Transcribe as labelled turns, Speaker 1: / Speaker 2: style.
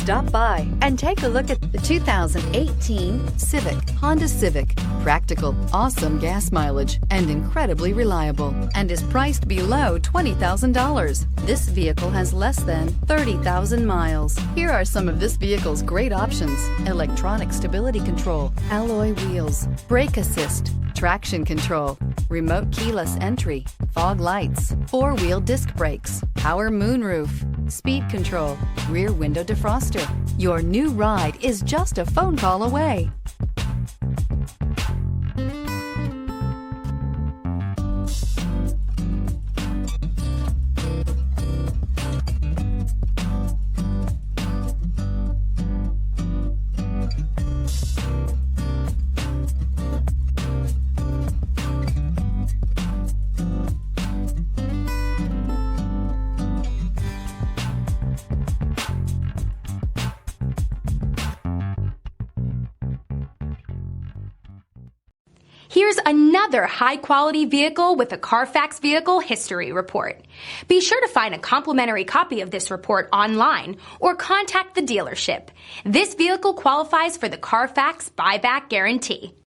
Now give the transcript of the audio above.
Speaker 1: Stop by and take a look at the 2018 Civic. Honda Civic. Practical, awesome gas mileage, and incredibly reliable, and is priced below $20,000. This vehicle has less than 30,000 miles. Here are some of this vehicle's great options: electronic stability control, alloy wheels, brake assist, traction control, remote keyless entry, fog lights, four-wheel disc brakes, power moonroof, speed control, rear window defroster. Your new ride is just a phone call away.
Speaker 2: Here's another high-quality vehicle with a Carfax Vehicle History Report. Be sure to find a complimentary copy of this report online or contact the dealership. This vehicle qualifies for the Carfax Buyback Guarantee.